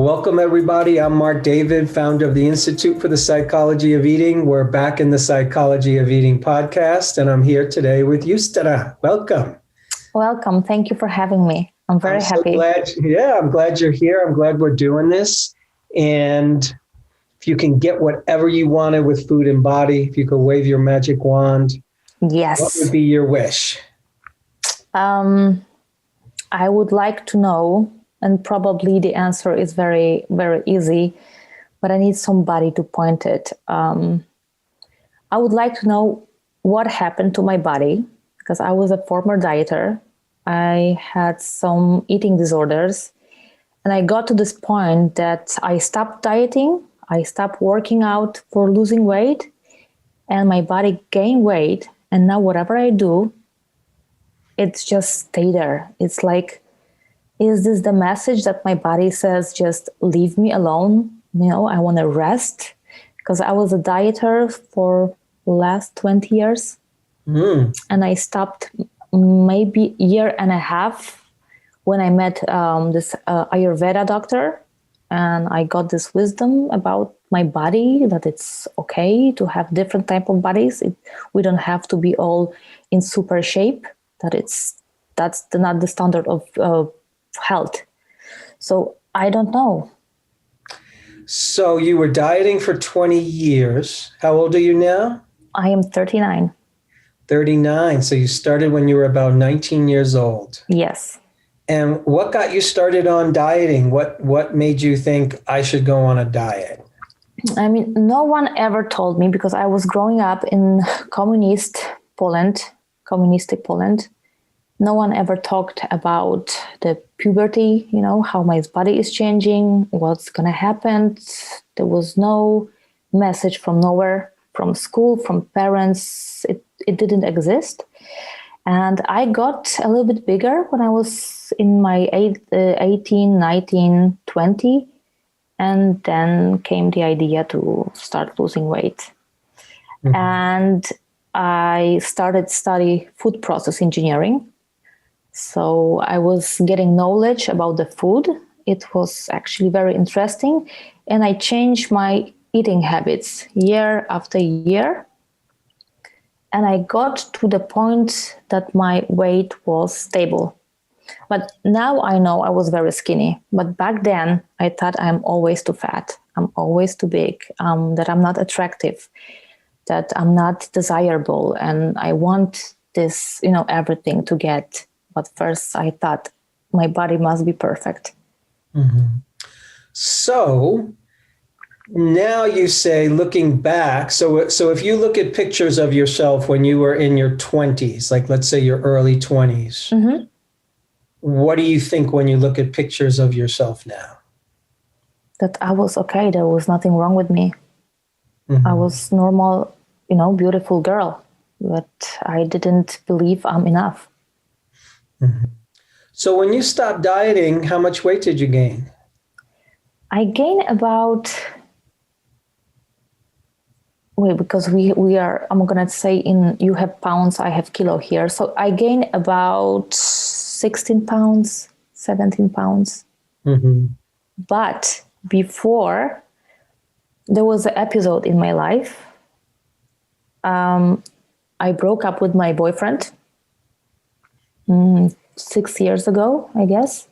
Welcome, everybody. I'm Marc David, founder of the Institute for the Psychology of Eating. We're back in the Psychology of Eating podcast, and I'm here today with Justyna. Welcome. Welcome. Thank you for having me. I'm very happy. I'm glad you're here. I'm glad we're doing this. And if you can get whatever you wanted with food and body, if you could wave your magic wand, yes. What would be your wish? I would like to know, and probably the answer is very, very easy, but I need somebody to point it. I would like to know what happened to my body, because I was a former dieter. I had some eating disorders, and I got to this point that I stopped dieting. I stopped working out for losing weight, and my body gained weight. And now whatever I do, it's just stay there. It's like, is this the message that my body says, just leave me alone? I want to rest, because I was a dieter for the last 20 years. And I stopped maybe a year and a half when I met this Ayurveda doctor. And I got this wisdom about my body, that it's okay to have different type of bodies. We don't have to be all in super shape, that's not the standard of health. So I don't know. So you were dieting for 20 years. How old are you now? I am 39. 39. So you started when you were about 19 years old. Yes. And what got you started on dieting? What made you think I should go on a diet? I mean, no one ever told me, because I was growing up in communistic Poland. No one ever talked about the puberty, how my body is changing, what's going to happen. There was no message from nowhere, from school, from parents. It didn't exist. And I got a little bit bigger when I was in my 18, 19, 20. And then came the idea to start losing weight. Mm-hmm. And I started study food process engineering. So I was getting knowledge about the food. It was actually very interesting. And I changed my eating habits year after year. And I got to the point that my weight was stable. But now I know I was very skinny. But back then I thought I'm always too fat. I'm always too big, that I'm not attractive, that I'm not desirable. And I want this, everything to get. But first I thought my body must be perfect. Mm-hmm. So now you say, looking back, so if you look at pictures of yourself when you were in your 20s, like let's say your early 20s, mm-hmm. What do you think when you look at pictures of yourself now? That I was okay. There was nothing wrong with me. Mm-hmm. I was normal, beautiful girl, but I didn't believe I'm enough. Mm-hmm. So when you stopped dieting, how much weight did you gain? I gained about, because we are, I'm going to say you have pounds, I have kilo here. So I gained about 16 pounds, 17 pounds. Mm-hmm. But before, there was an episode in my life. I broke up with my boyfriend 6 years ago, I guess.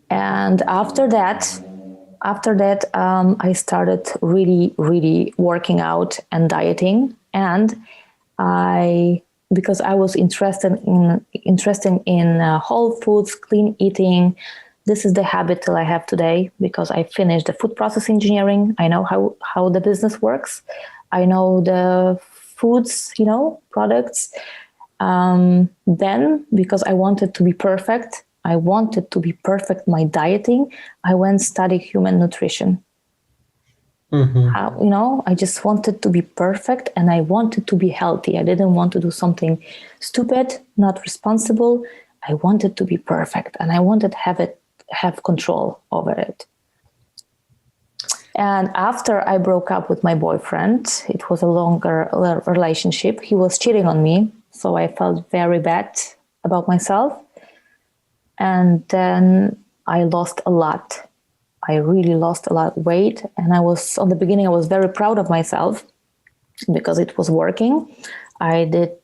And after that, I started really, really working out and dieting. And because I was interested in whole foods, clean eating. This is the habit that I have today, because I finished the food process engineering. I know how the business works. I know the foods, products. Then, because I wanted to be perfect, my dieting, I went study human nutrition. Mm-hmm. I just wanted to be perfect, and I wanted to be healthy. I didn't want to do something stupid, not responsible. I wanted to be perfect, and I wanted to have control over it. And after I broke up with my boyfriend, it was a longer relationship. He was cheating on me, so I felt very bad about myself. And then I lost a lot. I really lost a lot of weight. And on the beginning, I was very proud of myself because it was working. I did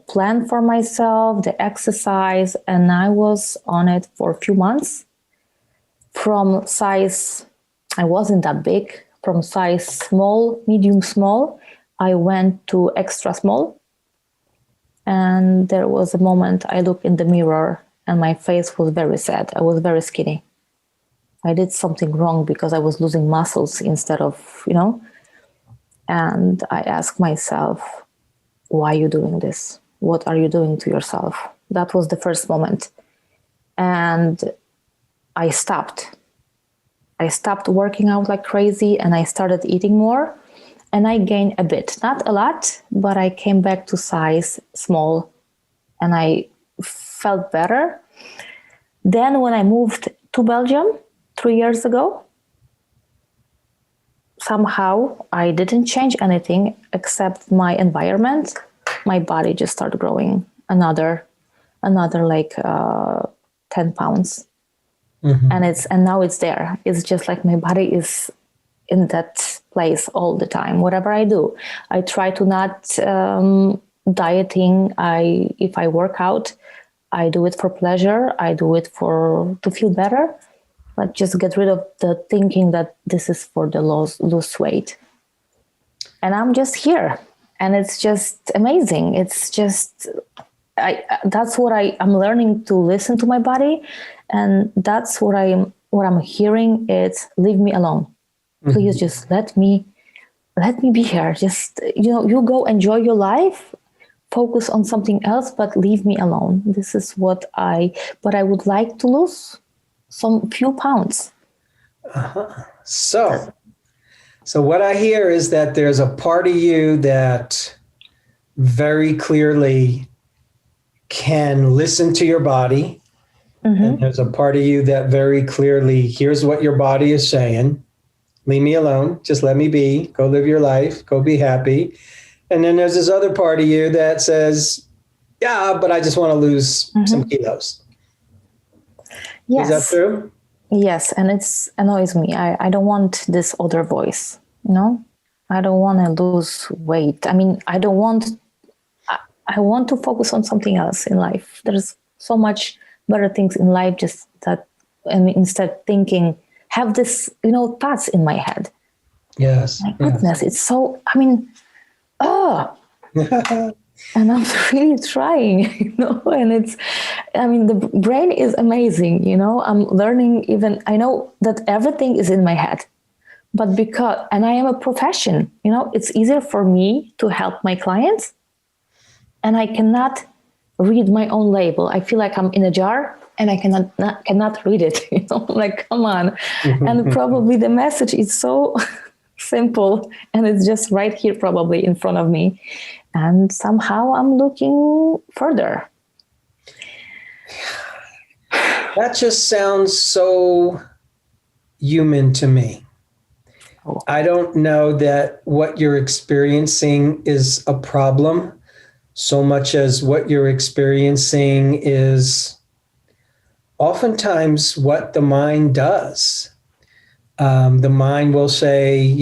plan for myself, the exercise, and I was on it for a few months. From size, I wasn't that big, from size small, medium small, I went to extra small. And there was a moment I looked in the mirror and my face was very sad. I was very skinny. I did something wrong because I was losing muscles instead of, and I asked myself, why are you doing this? What are you doing to yourself? That was the first moment. And I stopped. I stopped working out like crazy and I started eating more and I gained a bit, not a lot, but I came back to size small and I felt better. Then when I moved to Belgium 3 years ago, somehow I didn't change anything except my environment. My body just started growing another like 10 pounds. Mm-hmm. And now it's there. It's just like my body is in that place all the time. Whatever I do, I try to not dieting. If I work out, I do it for pleasure. I do it to feel better. But just get rid of the thinking that this is for the lose weight. And I'm just here, and it's just amazing. It's just that's what I'm learning, to listen to my body, and that's what I'm hearing. It's leave me alone. Please, just let me be here. Just you go enjoy your life, focus on something else, but leave me alone. This is what I would like to lose some few pounds. So what I hear is that there's a part of you that very clearly can listen to your body. Mm-hmm. And there's a part of you that very clearly hears what your body is saying. Leave me alone. Just let me be. Go live your life. Go be happy. And then there's this other part of you that says, yeah, but I just want to lose some kilos. Yes. Is that true? Yes. And it annoys me. I don't want this other voice, I don't want to lose weight. I mean, I want to focus on something else in life. There's so much better things in life, just that, instead thinking, have this, thoughts in my head. Yes. My goodness, it's so, and I'm really trying, and the brain is amazing, I'm learning. Even I know that everything is in my head, but and I am a profession, it's easier for me to help my clients, and I cannot read my own label. I feel like I'm in a jar and I cannot read it, like, come on. And probably the message is so simple and it's just right here, probably in front of me. And somehow I'm looking further. That just sounds so human to me. Oh. I don't know that what you're experiencing is a problem so much as what you're experiencing is oftentimes what the mind does. The mind will say,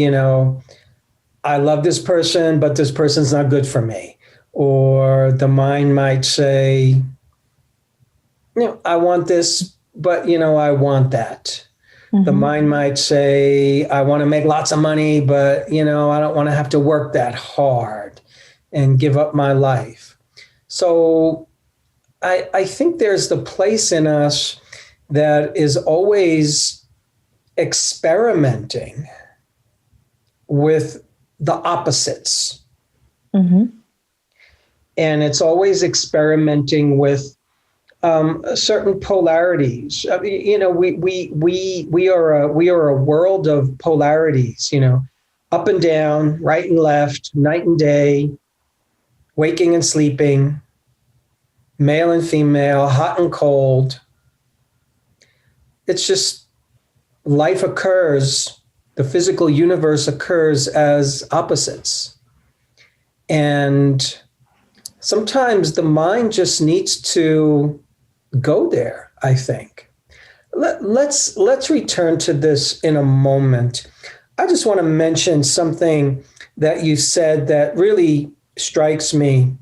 I love this person, but this person's not good for me. Or the mind might say, I want this, but, I want that. Mm-hmm. The mind might say, I want to make lots of money, but, I don't want to have to work that hard and give up my life. So I think there's the place in us that is always experimenting with the opposites. Mm-hmm. And it's always experimenting with certain polarities. We are a world of polarities, up and down, right and left, night and day, waking and sleeping, male and female, hot and cold. It's just life occurs, the physical universe occurs as opposites. And sometimes the mind just needs to go there, I think. let's return to this in a moment. I just want to mention something that you said that really strikes me,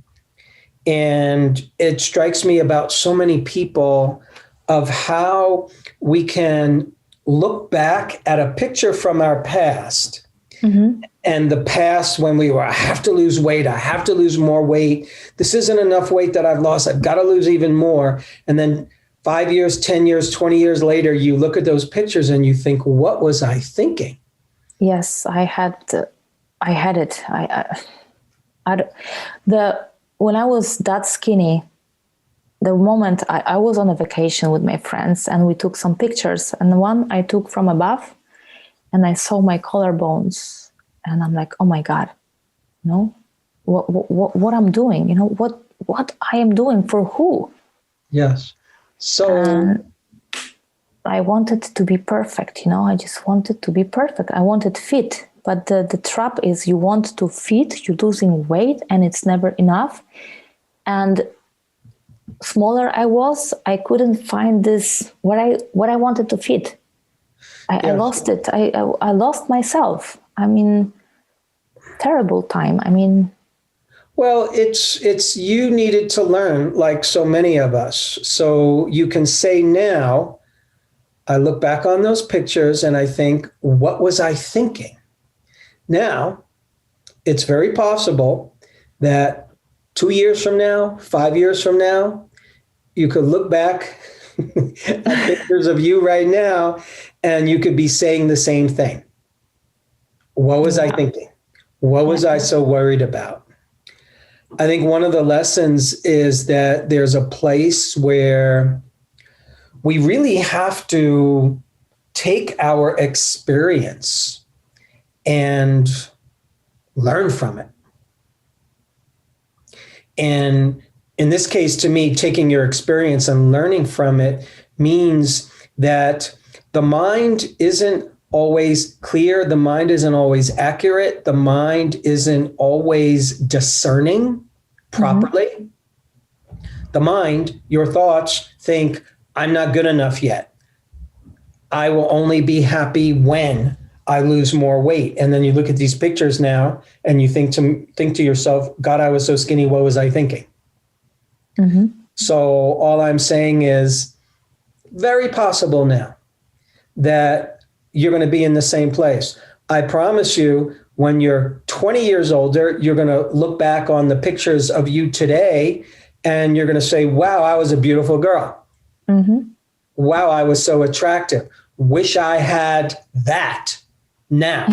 and it strikes me about so many people of how we can look back at a picture from our past. Mm-hmm. And the past when we were, I have to lose weight, I have to lose more weight. This isn't enough weight that I've lost. I've got to lose even more. And then 5 years, 10 years, 20 years later, you look at those pictures and you think, what was I thinking? Yes, I had it. When I was that skinny, the moment I was on a vacation with my friends and we took some pictures, and one I took from above and I saw my collarbones and I'm like, oh my God, what I'm doing, what I am doing for who? Yes. So I wanted to be perfect, I just wanted to be perfect. I wanted fit, but the trap is you want to fit, you're losing weight and it's never enough. And smaller I was, I couldn't find this, what I wanted to fit. I lost it. I lost myself. I mean, terrible time. I mean, well, it's you needed to learn like so many of us. So you can say now, I look back on those pictures and I think, what was I thinking? Now, it's very possible that 2 years from now, 5 years from now, you could look back at pictures of you right now and you could be saying the same thing. What was I thinking? What was I so worried about? I think one of the lessons is that there's a place where we really have to take our experience and learn from it. And in this case, to me, taking your experience and learning from it means that the mind isn't always clear. The mind isn't always accurate. The mind isn't always discerning properly. Mm-hmm. The mind, your thoughts think, I'm not good enough yet. I will only be happy when I lose more weight. And then you look at these pictures now and you think to yourself, God, I was so skinny. What was I thinking? Mm-hmm. So all I'm saying is very possible now that you're going to be in the same place. I promise you, when you're 20 years older, you're going to look back on the pictures of you today and you're going to say, wow, I was a beautiful girl. Mm-hmm. Wow, I was so attractive. Wish I had that now.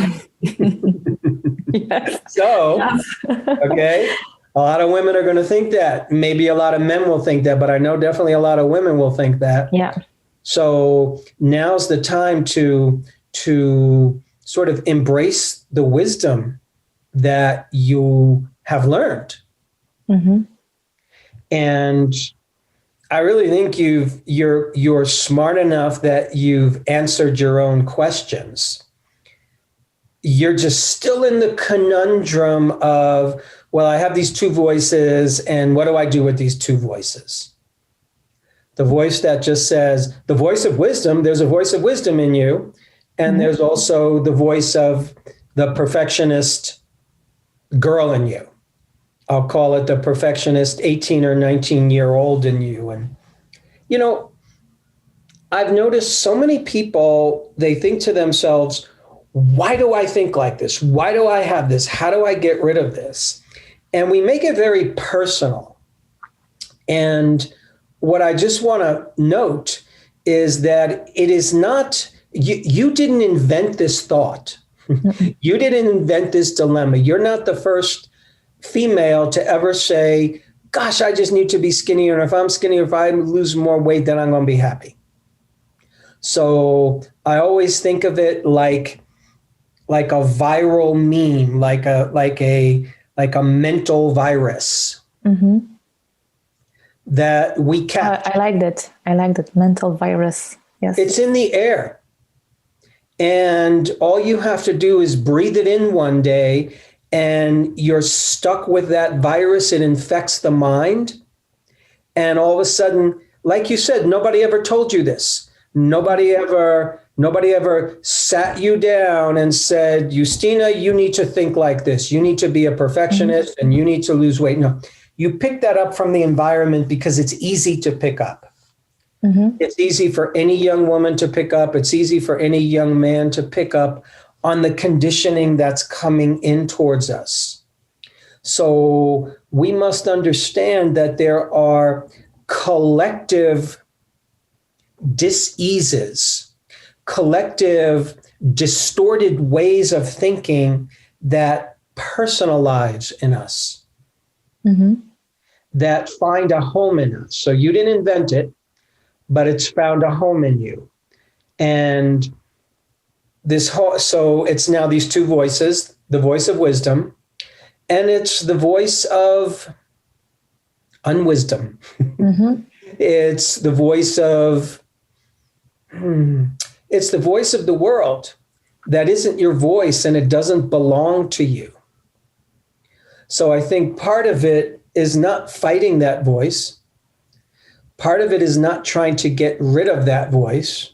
Yes. So, okay. A lot of women are going to think that. Maybe a lot of men will think that, but I know definitely a lot of women will think that. Yeah. So now's the time to sort of embrace the wisdom that you have learned. Mm-hmm. And I really think you're smart enough that you've answered your own questions. You're just still in the conundrum of, well, I have these two voices, and what do I do with these two voices? The voice that just says, the voice of wisdom, there's a voice of wisdom in you, and mm-hmm. there's also the voice of the perfectionist girl in you. I'll call it the perfectionist 18 or 19-year-old in you. And, I've noticed so many people, they think to themselves, why do I think like this? Why do I have this? How do I get rid of this? And we make it very personal. And what I just want to note is that it is not, you didn't invent this thought. You didn't invent this dilemma. You're not the first female to ever say, gosh, I just need to be skinnier. And if I'm skinnier, if I lose more weight, then I'm going to be happy. So I always think of it like a viral meme, like a mental virus. Mm-hmm. That we catch. I like that. I like that mental virus. Yes. It's in the air. And all you have to do is breathe it in one day and you're stuck with that virus. It infects the mind. And all of a sudden, like you said, nobody ever told you this. Nobody ever sat you down and said, Justyna, you need to think like this. You need to be a perfectionist and you need to lose weight. No, you pick that up from the environment because it's easy to pick up. It's easy for any young woman to pick up. It's easy for any young man to pick up on the conditioning that's coming in towards us. So we must understand that there are collective diseases, collective distorted ways of thinking that personalize in us, that find a home in us. So you didn't invent it, but it's found a home in you. And so it's now these two voices, the voice of wisdom, and it's the voice of unwisdom. It's the voice of the world that isn't your voice and it doesn't belong to you. So I think part of it is not fighting that voice. Part of it is not trying to get rid of that voice.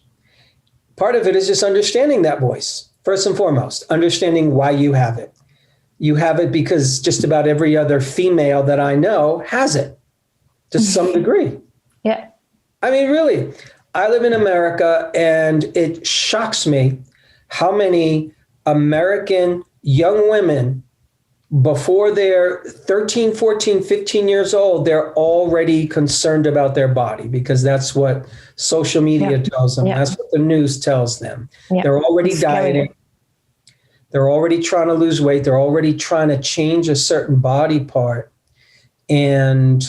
Part of it is just understanding that voice. First and foremost, understanding why you have it. You have it because just about every other female that I know has it to some degree. Yeah. I mean, really, I live in America and it shocks me how many American young women, before they're 13, 14, 15 years old, they're already concerned about their body because that's what social media tells them. That's what the news tells them. They're already dieting. They're already trying to lose weight. They're already trying to change a certain body part. And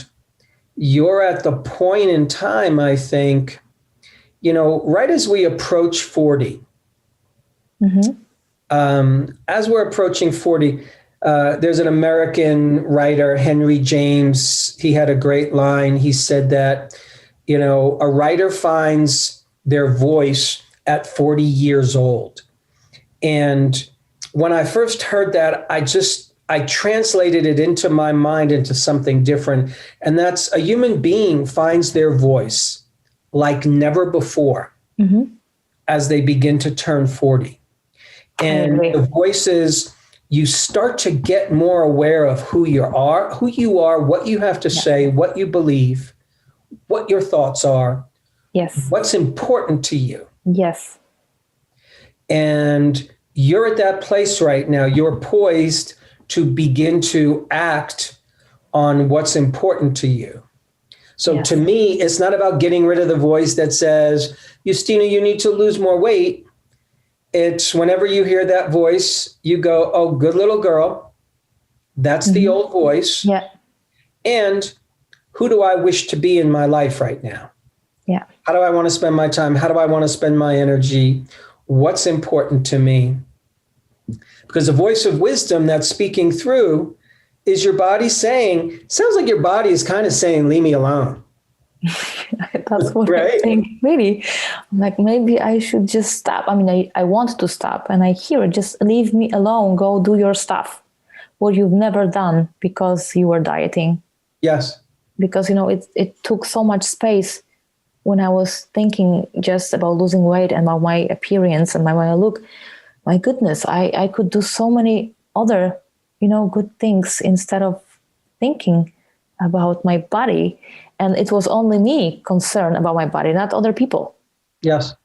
you're at the point in time, I think, right as we approach 40, as we're approaching 40, there's an American writer, Henry James. He had a great line. He said that, a writer finds their voice at 40 years old. And when I first heard that, I translated it into my mind into something different. And that's a human being finds their voice like never before as they begin to turn 40. And the voices, you start to get more aware of who you are, what you have to say, what you believe, what your thoughts are, what's important to you. Yes. And you're at that place right now. You're poised to begin to act on what's important to you. So to me, it's not about getting rid of the voice that says, Justyna, you need to lose more weight. It's whenever you hear that voice, you go, oh, good little girl. That's the old voice. Yeah. And who do I wish to be in my life right now? Yeah. How do I want to spend my time? How do I want to spend my energy? What's important to me? Because the voice of wisdom that's speaking through is your body saying, sounds like your body is kind of saying, leave me alone. That's what I think, really. I'm like, maybe I should just stop. I mean, I want to stop and I hear it, just leave me alone, go do your stuff. What you've never done because you were dieting. Yes. Because, it took so much space when I was thinking just about losing weight and about my appearance and my way I look. My goodness, I could do so many other, good things instead of thinking about my body. And it was only me concerned about my body, not other people. Yes.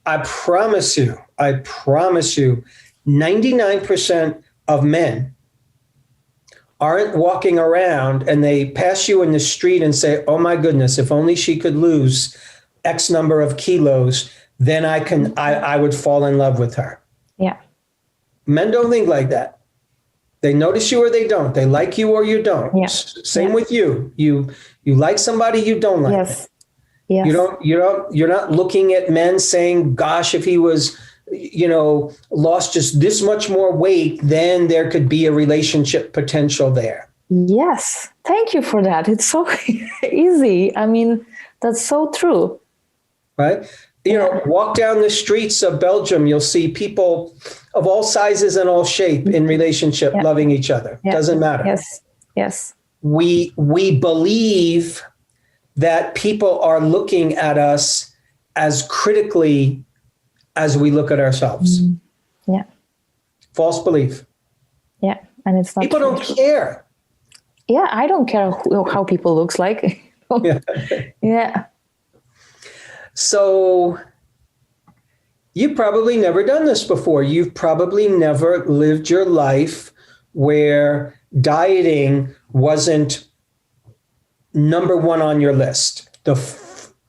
I promise you, 99% of men aren't walking around and they pass you in the street and say, oh my goodness, if only she could lose X number of kilos, then I would fall in love with her. Yeah. Men don't think like that. They notice you or they don't. They like you or you don't. Yeah. Same with you. You like somebody, you don't like them. Yes. You're not looking at men saying, gosh, if he was, lost just this much more weight, then there could be a relationship potential there. Yes. Thank you for that. It's so easy. I mean, that's so true. Right? Walk down the streets of Belgium, you'll see people of all sizes and all shape in relationship, loving each other. Yeah. Doesn't matter. Yes. We believe that people are looking at us as critically as we look at ourselves. Yeah. False belief. Yeah. And it's not People don't care. Yeah, I don't care how people looks like. Yeah. Yeah. So you've probably never done this before. You've probably never lived your life where dieting wasn't number one on your list,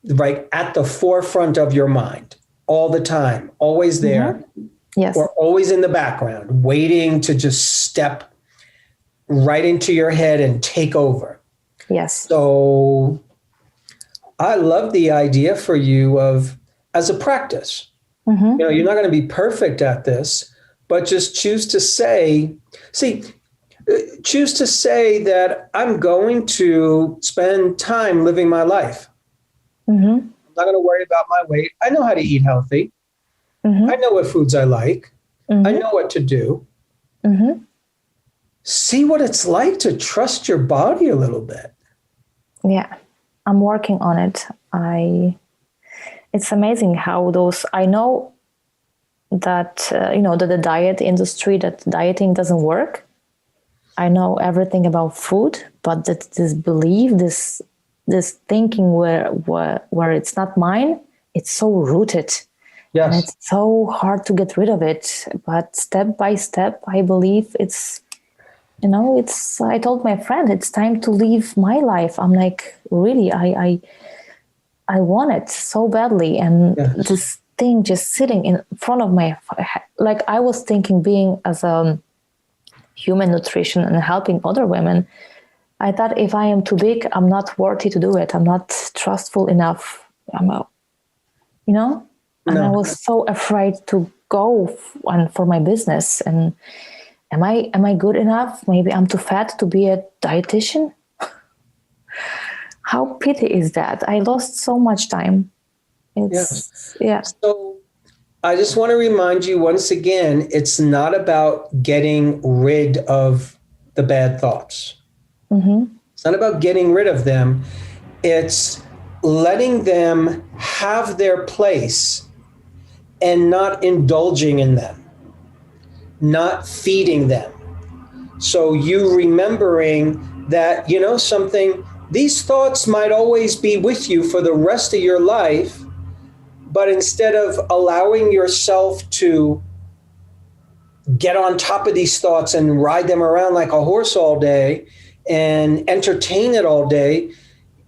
right at the forefront of your mind all the time, always there, Yes. or always in the background, waiting to just step right into your head and take over. Yes. So I love the idea for you of as a practice. You know, you're not going to be perfect at this, but just choose to say that I'm going to spend time living my life. I'm not going to worry about my weight. I know how to eat healthy. I know what foods I like. I know what to do. See what it's like to trust your body a little bit. Yeah, I'm working on it. It's amazing how I know that, that the diet industry, that dieting doesn't work. I know everything about food, but that this belief, this thinking where it's not mine, it's so rooted. Yes. And it's so hard to get rid of it. But step by step, I believe I told my friend, it's time to live my life. I'm like, really, I want it so badly. And this thing just sitting in front of like I was thinking being as a human nutrition and helping other women, I thought if I am too big, I'm not worthy to do it. I'm not trustful enough. And I was so afraid to go for my business. And am I good enough? Maybe I'm too fat to be a dietitian. How pity is that? I lost so much time. Yeah. So I just want to remind you once again, it's not about getting rid of the bad thoughts. It's not about getting rid of them. It's letting them have their place and not indulging in them, not feeding them. So you remembering that, something, these thoughts might always be with you for the rest of your life, but instead of allowing yourself to get on top of these thoughts and ride them around like a horse all day and entertain it all day,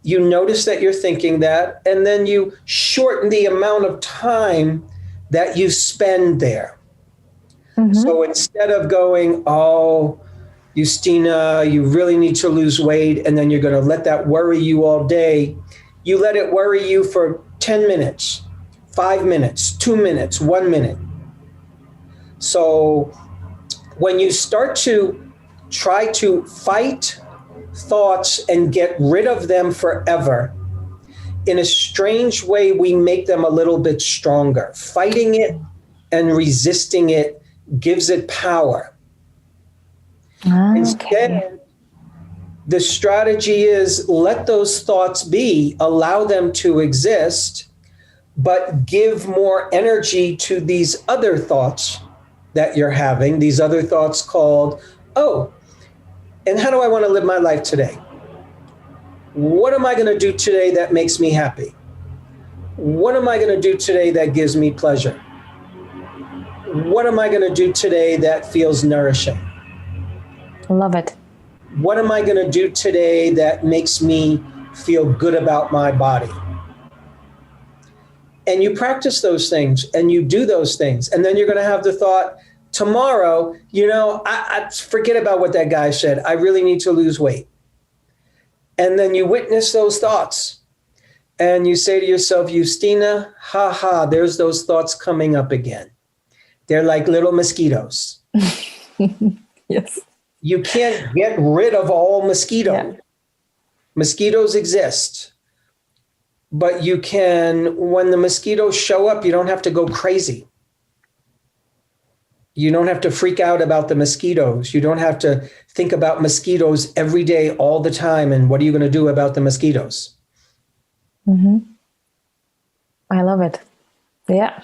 you notice that you're thinking that, and then you shorten the amount of time that you spend there. So instead of going, oh, Justyna, you really need to lose weight, and then you're going to let that worry you all day, you let it worry you for 10 minutes, 5 minutes, 2 minutes, 1 minute. So when you start to try to fight thoughts and get rid of them forever, in a strange way, we make them a little bit stronger. Fighting it and resisting it gives it power. Okay. Instead, the strategy is let those thoughts be, allow them to exist, but give more energy to these other thoughts that you're having, these other thoughts called, oh, and how do I want to live my life today? What am I going to do today that makes me happy? What am I going to do today that gives me pleasure? What am I going to do today that feels nourishing? Love it. What am I going to do today that makes me feel good about my body? And you practice those things and you do those things. And then you're going to have the thought, tomorrow, I forget about what that guy said. I really need to lose weight. And then you witness those thoughts and you say to yourself, Justyna, there's those thoughts coming up again. They're like little mosquitoes. Yes. You can't get rid of all mosquitoes. Yeah. Mosquitoes exist. But you can, when the mosquitoes show up, you don't have to go crazy. You don't have to freak out about the mosquitoes. You don't have to think about mosquitoes every day, all the time. And what are you going to do about the mosquitoes? I love it. Yeah.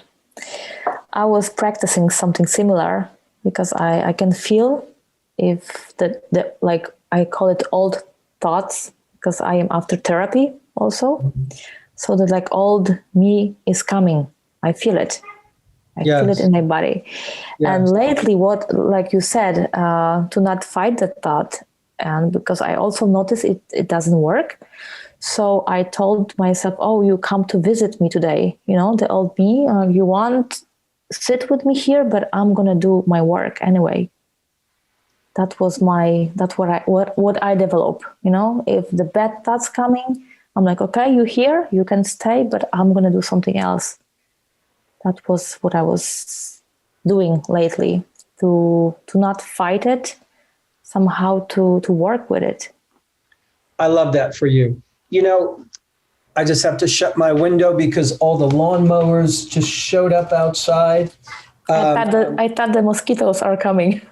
I was practicing something similar because I can feel if the like I call it old thoughts because I am after therapy also. So that like old me is coming. I feel it. I feel it Yes. in my body. And Yes. lately, what, like you said, to not fight the thought, and because I also notice it doesn't work. So I told myself, oh, you come to visit me today, the old me, you want sit with me here, but I'm going to do my work anyway. That's what I develop, if the bad thoughts coming, I'm like, okay, you here, you can stay, but I'm going to do something else. That was what I was doing lately to not fight it, somehow to work with it. I love that for you. You know, I just have to shut my window because all the lawnmowers just showed up outside. I thought the mosquitoes are coming.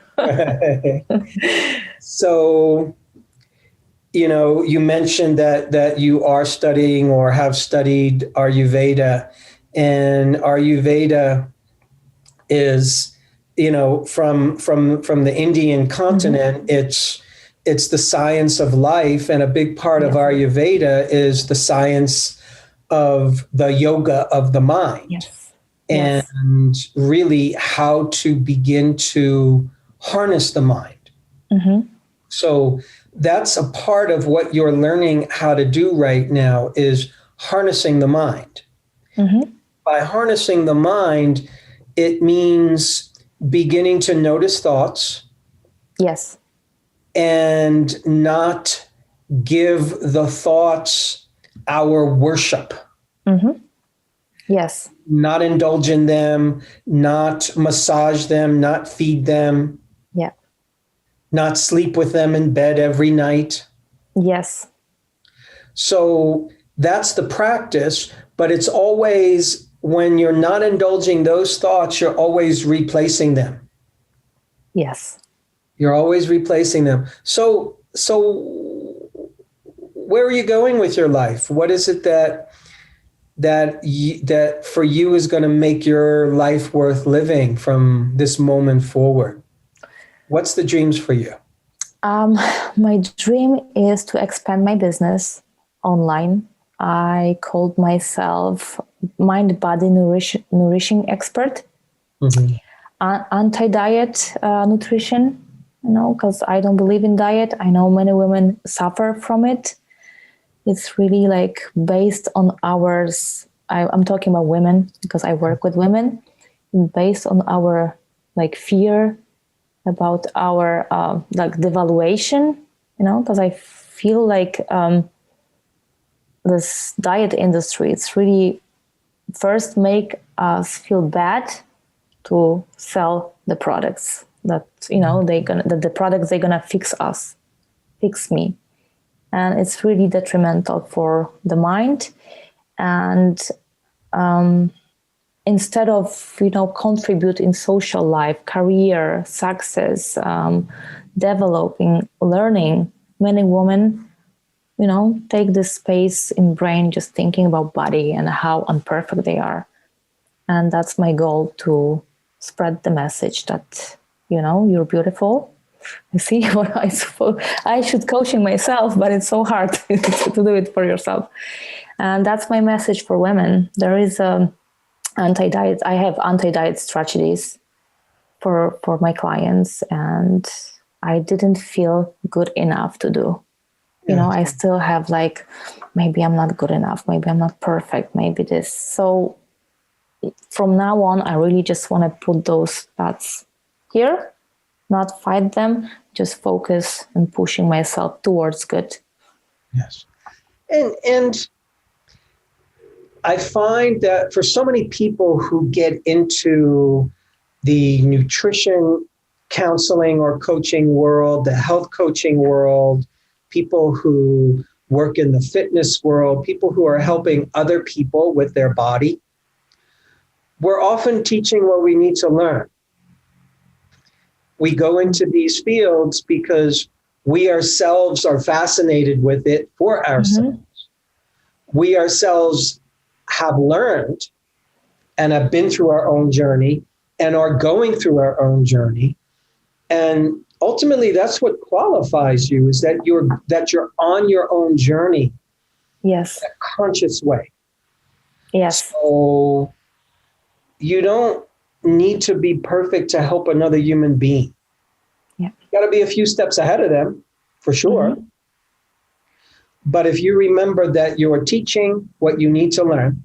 So, you mentioned that you are studying or have studied Ayurveda, and Ayurveda is, from the Indian continent, it's the science of life, and a big part of Yes. Ayurveda is the science of the yoga of the mind. Yes. And really how to begin to harness the mind. So that's a part of what you're learning how to do right now is harnessing the mind. By harnessing the mind, it means beginning to notice thoughts. Yes. And not give the thoughts our worship. Yes. Not indulge in them, not massage them, not feed them. Yeah. Not sleep with them in bed every night. Yes. So that's the practice, but it's always when you're not indulging those thoughts, you're always replacing them. Yes. You're always replacing them. So where are you going with your life? What is it that for you is going to make your life worth living from this moment forward? What's the dreams for you? My dream is to expand my business online. I called myself mind body nourishing expert, anti-diet nutrition, because I don't believe in diet. I know many women suffer from it. It's really like based on ours. I'm talking about women because I work with women, based on our like fear about our like devaluation, because I feel like this diet industry, it's really first make us feel bad to sell the products that, the products they're gonna fix me. And it's really detrimental for the mind. And instead of, contribute in social life, career, success, developing, learning, many women, take this space in brain just thinking about body and how imperfect they are. And that's my goal, to spread the message that, you're beautiful. I see what I suppose I should coaching myself, but it's so hard to do it for yourself. And that's my message for women. There is anti-diet. I have anti-diet strategies for my clients, and I didn't feel good enough to do. I still have like, maybe I'm not good enough. Maybe I'm not perfect. Maybe this. So from now on, I really just want to put those thoughts here, not fight them, just focus and pushing myself towards good. Yes. And I find that for so many people who get into the nutrition counseling or coaching world, the health coaching world, people who work in the fitness world, people who are helping other people with their body, we're often teaching what we need to learn. We go into these fields because we ourselves are fascinated with it for ourselves. We ourselves have learned and have been through our own journey and are going through our own journey. And ultimately, that's what qualifies you, is that you're on your own journey Yes. in a conscious way. Yes. So you don't need to be perfect to help another human being. Yeah. You got to be a few steps ahead of them, for sure. Mm-hmm. But if you remember that you're teaching what you need to learn,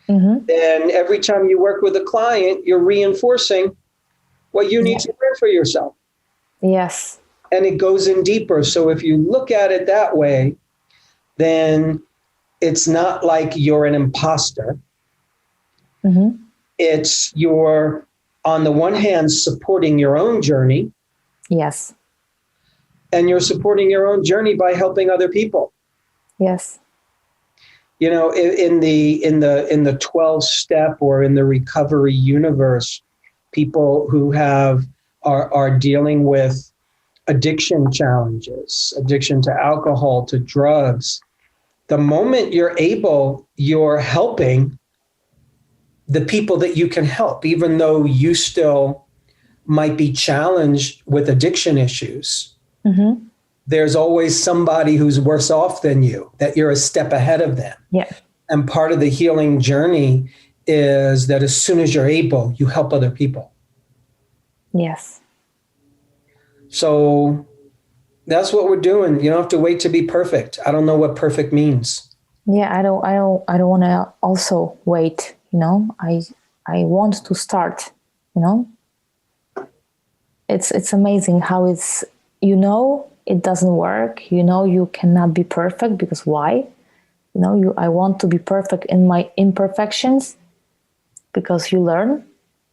Mm-hmm. then every time you work with a client, you're reinforcing what you need to learn for yourself. Yes. And it goes in deeper. So if you look at it that way, then it's not like you're an imposter. Mm-hmm. It's you're, on the one hand, supporting your own journey, Yes. and you're supporting your own journey by helping other people. Yes. You know, in the 12 step or in the recovery universe, people who are dealing with addiction challenges, addiction to alcohol, to drugs, the moment you're able, you're helping the people that you can help, even though you still might be challenged with addiction issues. Mm-hmm. There's always somebody who's worse off than you, that you're a step ahead of them. Yeah. And part of the healing journey is that as soon as you're able, you help other people. Yes. So that's what we're doing. You don't have to wait to be perfect. I don't know what perfect means. Yeah. I don't want to also wait, I want to start, you know, it's amazing how it doesn't work. You cannot be perfect, because why? I want to be perfect in my imperfections, because you learn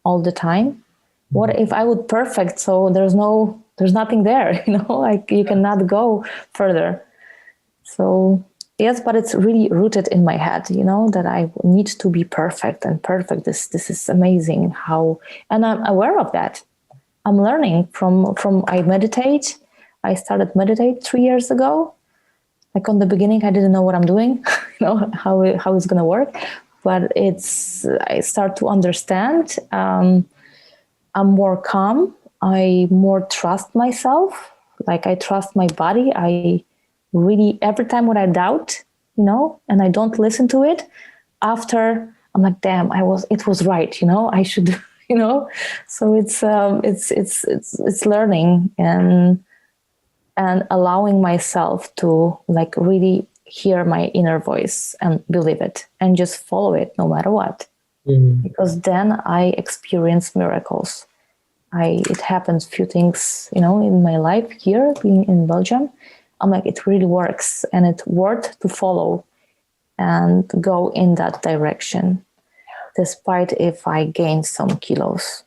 all the time. What if I would perfect? So there's nothing there, like you cannot go further. So yes, but it's really rooted in my head, that I need to be perfect, and perfect. This is amazing how, and I'm aware of that. I'm learning from I meditate. I started meditate 3 years ago. Like on the beginning, I didn't know what I'm doing, how it's gonna work, but I start to understand. I'm more calm. I more trust myself. Like I trust my body. I really, every time when I doubt, and I don't listen to it, after I'm like, damn, it was right. I should, So it's learning and allowing myself to like really hear my inner voice and believe it and just follow it no matter what. Because then I experience miracles. It happens few things, in my life here, being in Belgium. I'm like, it really works, and it's worth to follow and go in that direction, despite if I gain some kilos.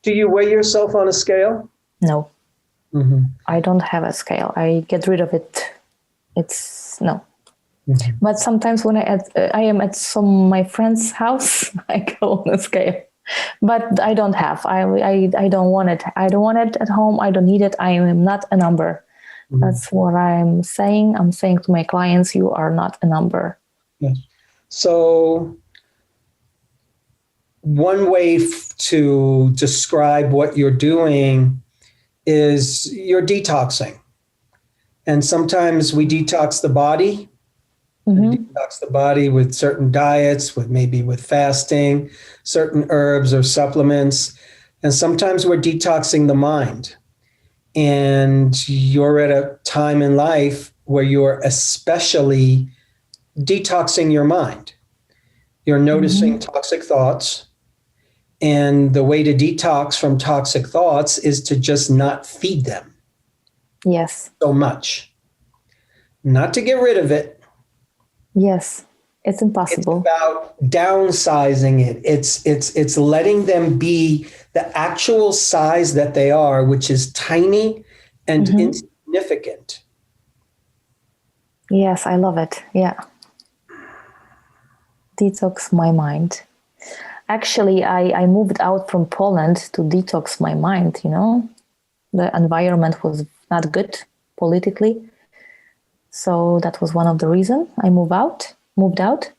Do you weigh yourself on a scale? No, I don't have a scale. I get rid of it. It's no. But sometimes when I am at my friend's house, I go on a scale. But I don't have. I don't want it. I don't want it at home. I don't need it. I am not a number. That's what I'm saying. I'm saying to my clients, you are not a number. Yes. So one way to describe what you're doing is you're detoxing. And sometimes we detox the body. We detox the body with certain diets, with fasting, certain herbs or supplements. And sometimes we're detoxing the mind. And you're at a time in life where you're especially detoxing your mind. You're noticing toxic thoughts. And the way to detox from toxic thoughts is to just not feed them. Yes. So much. Not to get rid of it. Yes. It's impossible. It's about downsizing it. It's letting them be the actual size that they are, which is tiny and insignificant. Yes, I love it. Yeah. Detox my mind. Actually, I moved out from Poland to detox my mind, The environment was not good politically. So that was one of the reasons I moved out. moved out.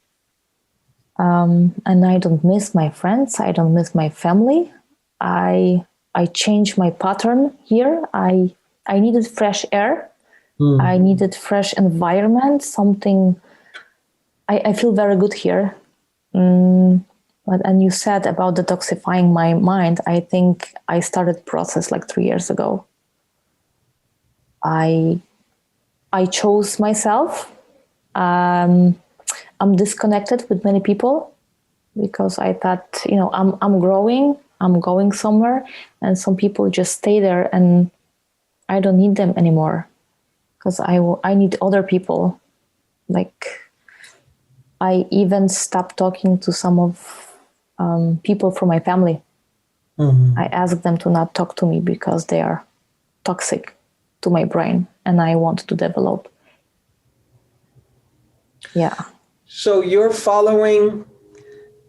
And I don't miss my friends. I don't miss my family. I changed my pattern here. I needed fresh air. I needed fresh environment, something. I feel very good here. And you said about detoxifying my mind. I think I started process like 3 years ago. I chose myself. I'm disconnected with many people because I thought, I'm growing, I'm going somewhere, and some people just stay there, and I don't need them anymore because I need other people. Like, I even stopped talking to some of people from my family. I asked them to not talk to me because they are toxic to my brain, and I want to develop. Yeah. So you're following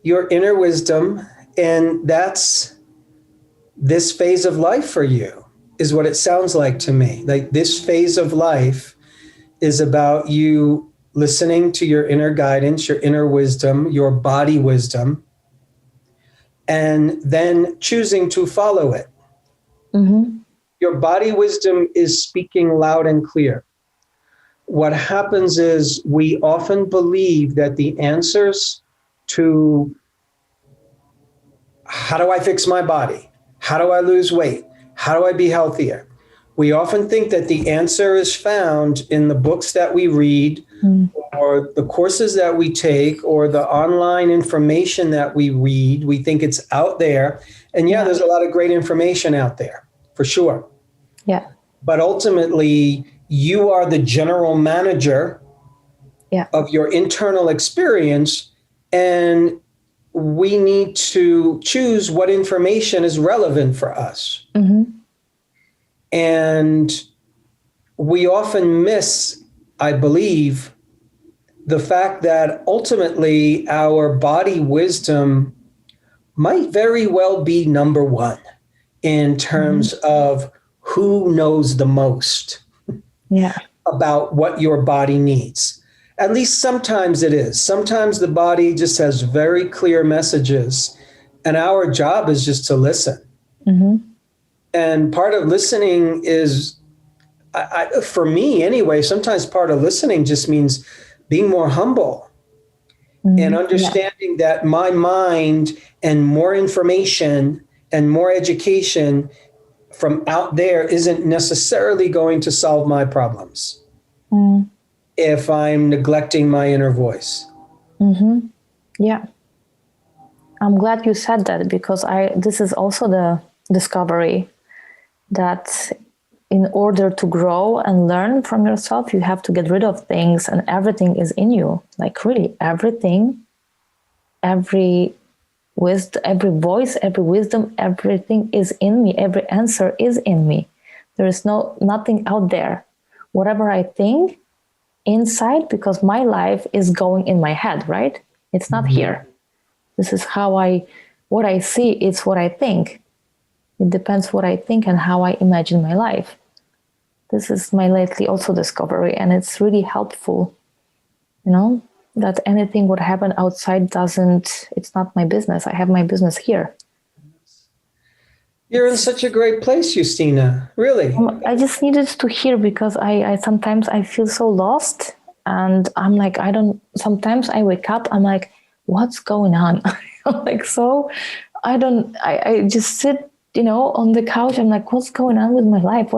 your inner wisdom, and that's this phase of life for you, is what it sounds like to me. Like, this phase of life is about you listening to your inner guidance, your inner wisdom, your body wisdom, and then choosing to follow it. Your body wisdom is speaking loud and clear. What happens is we often believe that the answers to how do I fix my body? How do I lose weight? How do I be healthier? We often think that the answer is found in the books that we read, or the courses that we take, or the online information that we read. We think it's out there. And there's a lot of great information out there, for sure. Yeah. But ultimately, you are the general manager of your internal experience, and we need to choose what information is relevant for us. And we often miss, I believe, the fact that ultimately our body wisdom might very well be number one in terms of who knows the most about what your body needs. At least sometimes it is. Sometimes the body just has very clear messages, and our job is just to listen. And part of listening is, for me anyway, sometimes part of listening just means being more humble and understanding that my mind and more information and more education from out there isn't necessarily going to solve my problems if I'm neglecting my inner voice. Yeah. I'm glad you said that, because this is also the discovery that in order to grow and learn from yourself, you have to get rid of things, and everything is in you. Like, really, everything, every wisdom, every voice, every wisdom, everything is in me. Every answer is in me. There is nothing out there. Whatever I think inside, because my life is going in my head, right? It's not here. This is what I see, it's what I think. It depends what I think and how I imagine my life. This is my lately also discovery, and it's really helpful, that anything would happen outside it's not my business. I have my business here. You're in such a great place, Justyna, really. I just needed to hear, because I sometimes I feel so lost, and I'm like, sometimes I wake up, I'm like, what's going on? I just sit, on the couch. I'm like, what's going on with my life?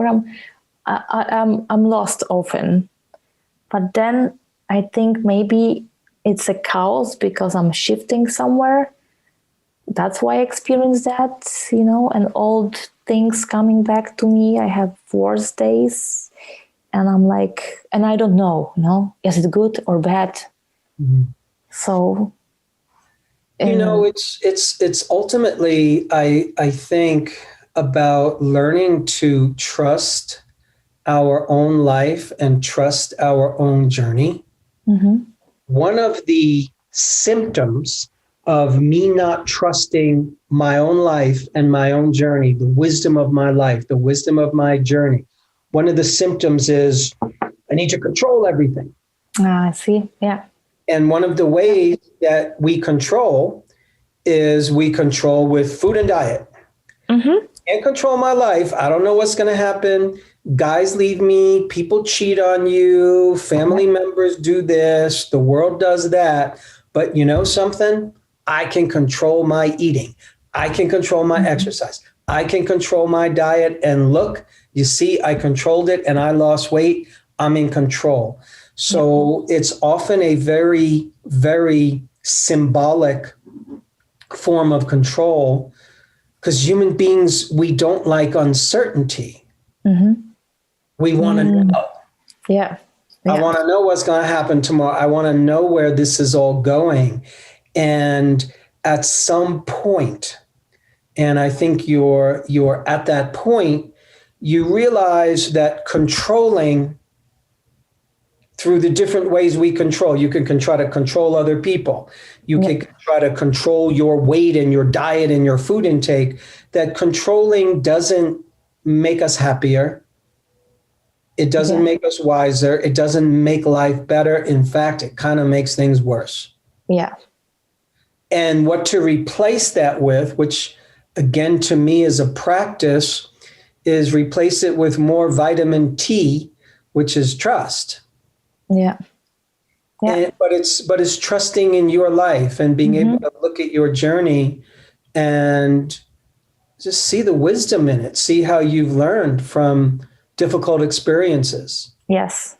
I'm lost often. But then I think maybe it's a chaos because I'm shifting somewhere. That's why I experience that, and old things coming back to me. I have worse days, and I'm like, and I don't know, is it good or bad? So, it's ultimately, I think, about learning to trust our own life and trust our own journey. One of the symptoms of me not trusting my own life and my own journey, the wisdom of my life, the wisdom of my journey, one of the symptoms is I need to control everything. I see. Yeah. And one of the ways that we control is we control with food and diet. Mm-hmm. Can't control my life. I don't know what's going to happen. Guys leave me, people cheat on you, family members do this, the world does that. But you know something? I can control my eating. I can control my exercise. I can control my diet. And look, you see, I controlled it and I lost weight. I'm in control. So it's often a very, very symbolic form of control because human beings, we don't like uncertainty. Mm-hmm. We want to know. Yeah. I want to know what's going to happen tomorrow. I want to know where this is all going. And at some point, and I think you're at that point, you realize that controlling through the different ways we control, you can try to control other people. You can try to control your weight and your diet and your food intake, that controlling doesn't make us happier. It doesn't make us wiser. It doesn't make life better. In fact, it kind of makes things worse. Yeah. And what to replace that with, which again, to me is a practice, is replace it with more vitamin T, which is trust. Yeah. Yeah. But it's trusting in your life and being able to look at your journey and just see the wisdom in it, see how you've learned from difficult experiences. Yes.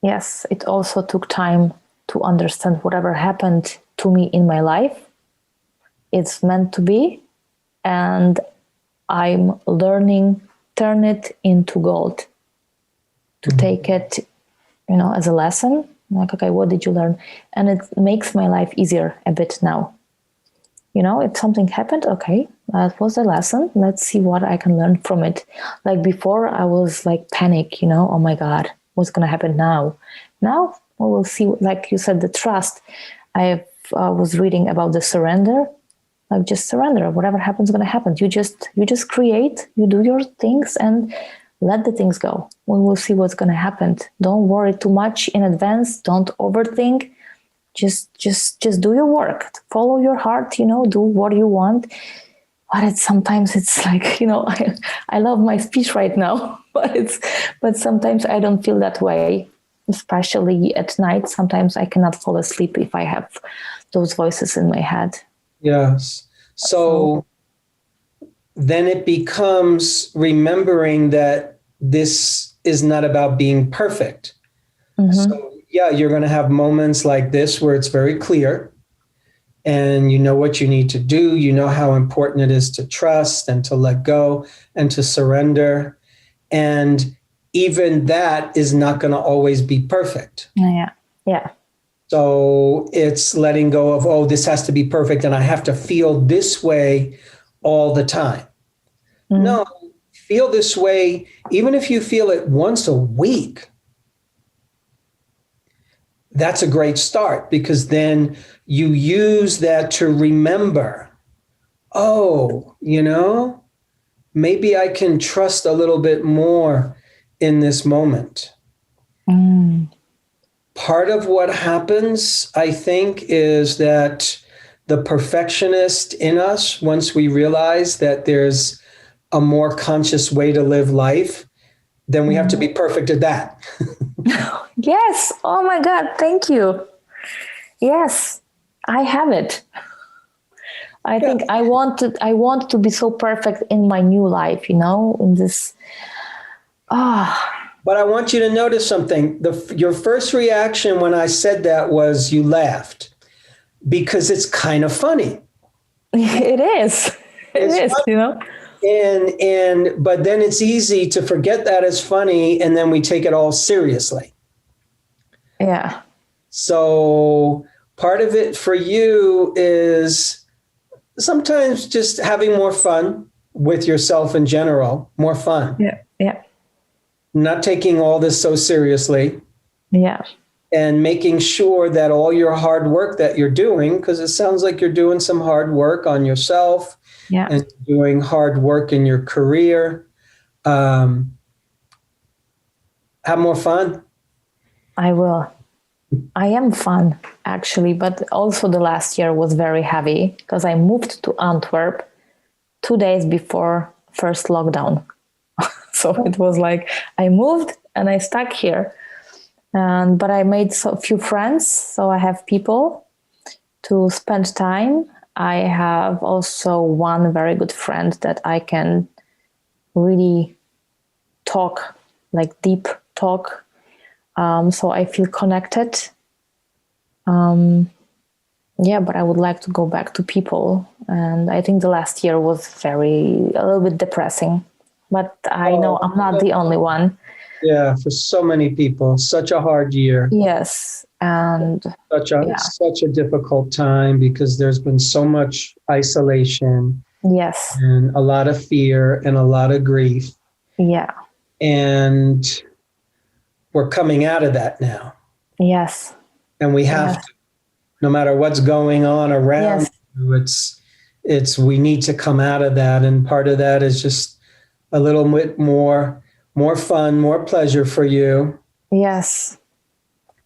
Yes. It also took time to understand whatever happened to me in my life. It's meant to be. And I'm learning, turn it into gold, to take it, as a lesson. Like, okay, what did you learn? And it makes my life easier a bit now. If something happened, okay, that was a lesson. Let's see what I can learn from it. Like before, I was like panic, oh my God, what's going to happen now? Now we will see, like you said, the trust. I was reading about the surrender. Like just surrender. Whatever happens is going to happen. You just create, you do your things and let the things go. We will see what's going to happen. Don't worry too much in advance. Don't overthink. Just do your work. Follow your heart, do what you want. But sometimes it's like, I love my speech right now, but sometimes I don't feel that way, especially at night. Sometimes I cannot fall asleep if I have those voices in my head. Yes. So then it becomes remembering that this is not about being perfect. So you're going to have moments like this where it's very clear and you know what you need to do. You know how important it is to trust and to let go and to surrender. And even that is not going to always be perfect. Yeah. Yeah. So it's letting go of, this has to be perfect and I have to feel this way all the time. No, feel this way, even if you feel it once a week. That's a great start because then you use that to remember, maybe I can trust a little bit more in this moment. Part of what happens, I think, is that the perfectionist in us, once we realize that there's a more conscious way to live life, then we have to be perfect at that. Yes. Oh my God. Thank you. Yes, I have it. I think I want to be so perfect in my new life, in this. But I want you to notice something. Your first reaction when I said that was you laughed because it's kind of funny. It is. It is, but then it's easy to forget that it's funny and then we take it all seriously. Yeah. So part of it for you is sometimes just having more fun with yourself in general, more fun. Yeah. Yeah. Not taking all this so seriously. Yeah. And making sure that all your hard work that you're doing, because it sounds like you're doing some hard work on yourself and doing hard work in your career. Have more fun. I will. I am fun actually, but also the last year was very heavy because I moved to Antwerp 2 days before first lockdown. So it was like I moved and I stuck here. But I made a few friends, so I have people to spend time. I have also one very good friend that I can really talk, like deep talk. So I feel connected. Yeah, but I would like to go back to people. And I think the last year was a little bit depressing. But I know I'm not the only one. Yeah, for so many people, such a hard year, Yes. And yeah, such a difficult time because there's been so much isolation yes. and a lot of fear and a lot of grief. Yeah. And we're coming out of that now. Yes. And we have Yes. to, no matter what's going on around Yes. you, we need to come out of that. And part of that is just a little bit more fun, more pleasure for you. Yes.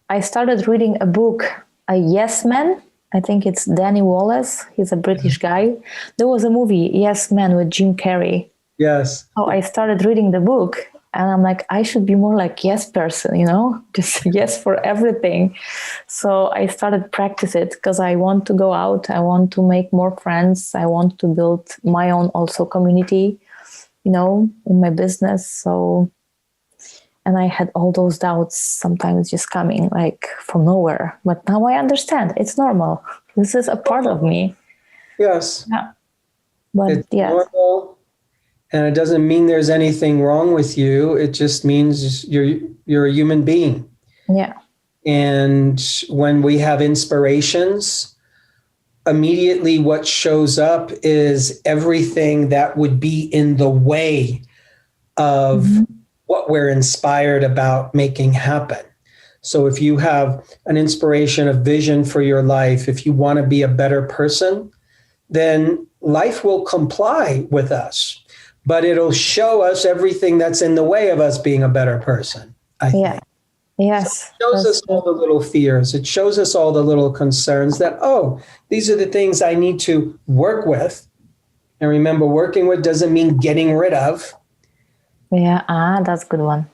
I started reading a book, A Yes Man. I think it's Danny Wallace. He's a British guy. There was a movie, Yes Man, with Jim Carrey. Yes. So I started reading the book and I'm like, I should be more like yes person, just yes for everything. So I started practice it because I want to go out. I want to make more friends. I want to build my own also community, in my business. So, and I had all those doubts sometimes just coming like from nowhere. But now I understand it's normal. This is a part of me. Yes. Yeah. But It's yes. normal. And it doesn't mean there's anything wrong with you. It just means you're a human being. Yeah. And when we have inspirations, immediately what shows up is everything that would be in the way of what we're inspired about making happen. So if you have an inspiration, a vision for your life, if you want to be a better person, then life will comply with us. But it'll show us everything that's in the way of us being a better person, I think. Yes. So it shows us all the little fears. It shows us all the little concerns that, these are the things I need to work with. And remember, working with doesn't mean getting rid of. Yeah, that's a good one.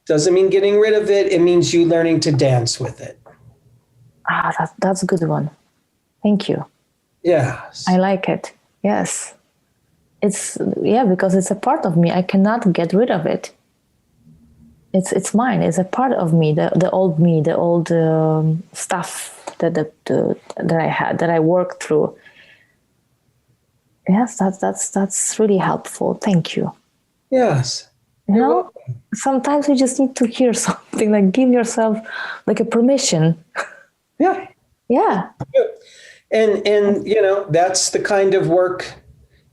Doesn't mean getting rid of it. It means you learning to dance with it. That's a good one. Thank you. Yes. I like it. Yes. Because it's a part of me. I cannot get rid of it. It's mine. It's a part of me. The old me, the old stuff that I had, that I worked through. Yes, that's really helpful. Thank you. Yes. Sometimes you just need to hear something, like give yourself like a permission. Yeah. Yeah. And that's the kind of work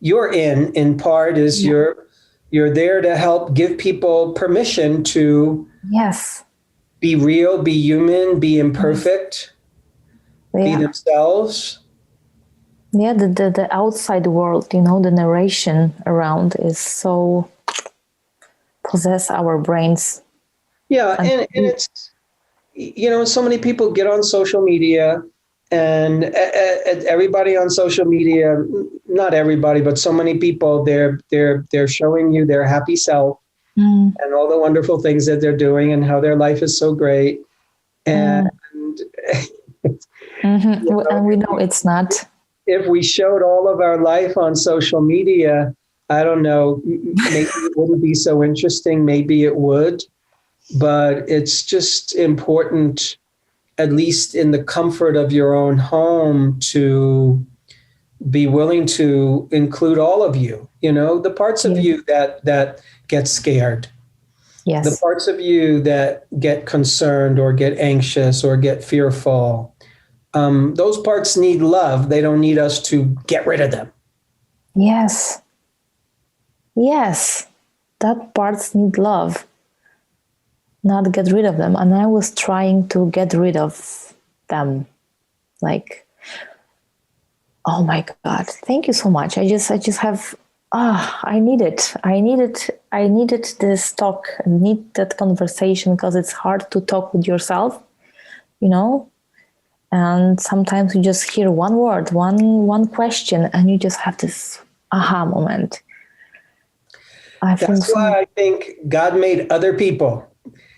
you're in part is you're there to help give people permission to be real, be human, be imperfect, be themselves. Yeah, the outside world, the narration around is so possess our brains. Yeah, and it's, so many people get on social media and everybody on social media, not everybody, but so many people, they're showing you their happy self and all the wonderful things that they're doing and how their life is so great. And, and we know it's not. If we showed all of our life on social media, I don't know, maybe it wouldn't be so interesting. Maybe it would, but it's just important, at least in the comfort of your own home, to be willing to include all of you, the parts of you that get scared, the parts of you that get concerned or get anxious or get fearful. Those parts need love. They don't need us to get rid of them. Yes. Yes. That parts need love, not get rid of them. And I was trying to get rid of them. Like, oh my God, thank you so much. I just have, I need it. I needed this talk. I need that conversation because it's hard to talk with yourself. And sometimes you just hear one word, one question, and you just have this aha moment. That's why I think God made other people.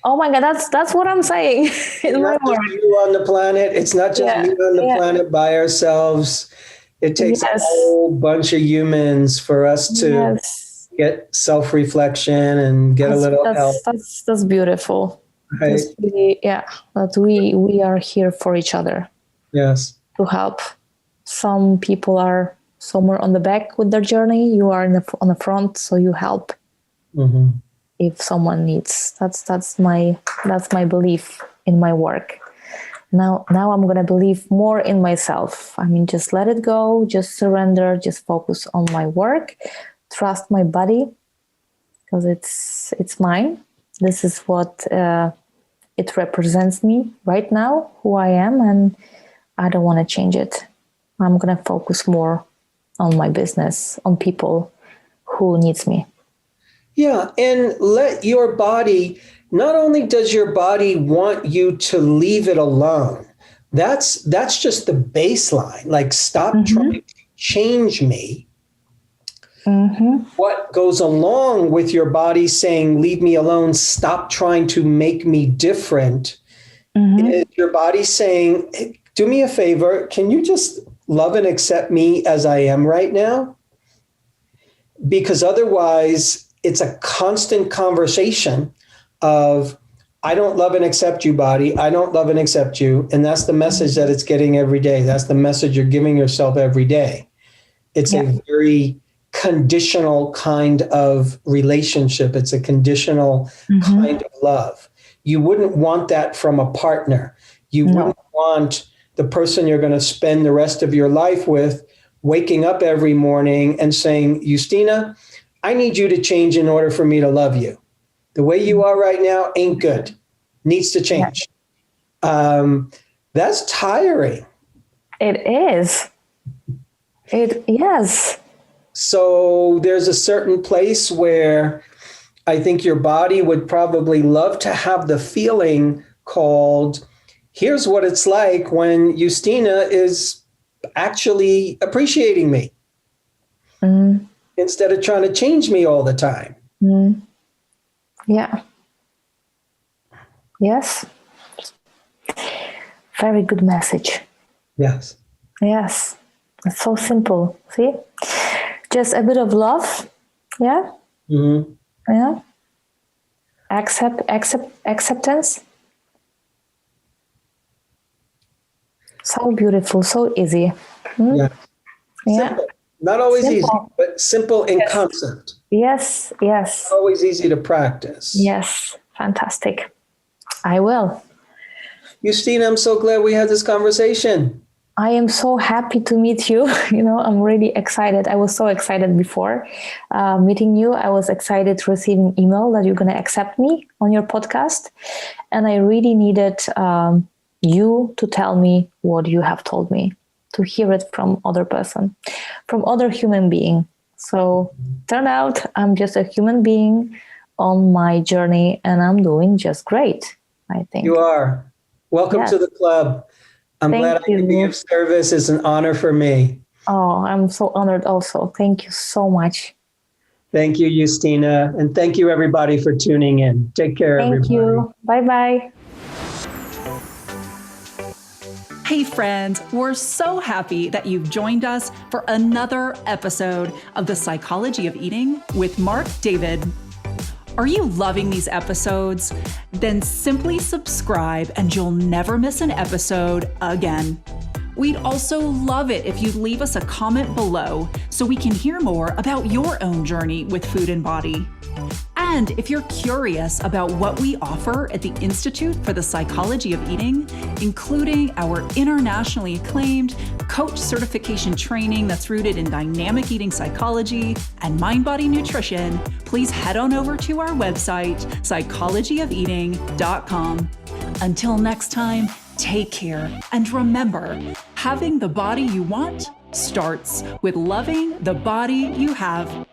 Oh my God, that's what I'm saying. It's not just you on the planet. It's not just me on the planet by ourselves. It takes a whole bunch of humans for us to get self-reflection and get a little help. That's beautiful. Right? That we are here for each other. Yes. To help. Some people are somewhere on the back with their journey. You are on the front, so you help. Mm-hmm. If someone needs. That's my belief in my work. Now I'm gonna believe more in myself. I mean, just let it go, just surrender, just focus on my work, trust my body, because it's mine. This is what it represents me right now, who I am, and I don't want to change it. I'm gonna focus more on my business, on people who needs me. Yeah, and let your body, not only does your body want you to leave it alone, that's just the baseline. Like, stop trying to change me. What goes along with your body saying, leave me alone, stop trying to make me different, is your body saying, hey, do me a favor, can you just love and accept me as I am right now? Because otherwise, it's a constant conversation of, I don't love and accept you, body. I don't love and accept you. And that's the message that it's getting every day. That's the message you're giving yourself every day. It's a very conditional kind of relationship. It's a conditional kind of love. You wouldn't want that from a partner. You wouldn't want the person you're going to spend the rest of your life with waking up every morning and saying, Justyna, I need you to change in order for me to love you. The way you are right now ain't good. Needs to change. That's tiring. It is. Yes. So there's a certain place where I think your body would probably love to have the feeling called, here's what it's like when Justyna is actually appreciating me. Instead of trying to change me all the time. Yeah. Yes. Very good message. Yes. Yes. It's so simple. See? Just a bit of love. Yeah. Yeah. Acceptance. So beautiful, so easy. Yeah. Yeah. Simple. Not always easy, but simple in concept. Yes. Not always easy to practice. Yes. Fantastic. I will. Justyna, I'm so glad we had this conversation. I am so happy to meet you. I'm really excited. I was so excited before meeting you. I was excited to receive an email that you're going to accept me on your podcast. And I really needed you to tell me what you have told me, to hear it from other person, from other human being. So turn out I'm just a human being on my journey, and I'm doing just great, I think. You are. Welcome to the club. I'm glad I can be of service. It's an honor for me. Oh, I'm so honored also. Thank you so much. Thank you, Justyna. And thank you, everybody, for tuning in. Take care, everybody. Thank you. Bye-bye. Hey friends, we're so happy that you've joined us for another episode of The Psychology of Eating with Marc David. Are you loving these episodes? Then simply subscribe and you'll never miss an episode again. We'd also love it if you'd leave us a comment below so we can hear more about your own journey with food and body. And if you're curious about what we offer at the Institute for the Psychology of Eating, including our internationally acclaimed coach certification training that's rooted in dynamic eating psychology and mind-body nutrition, please head on over to our website, psychologyofeating.com. Until next time, take care. And remember, having the body you want starts with loving the body you have.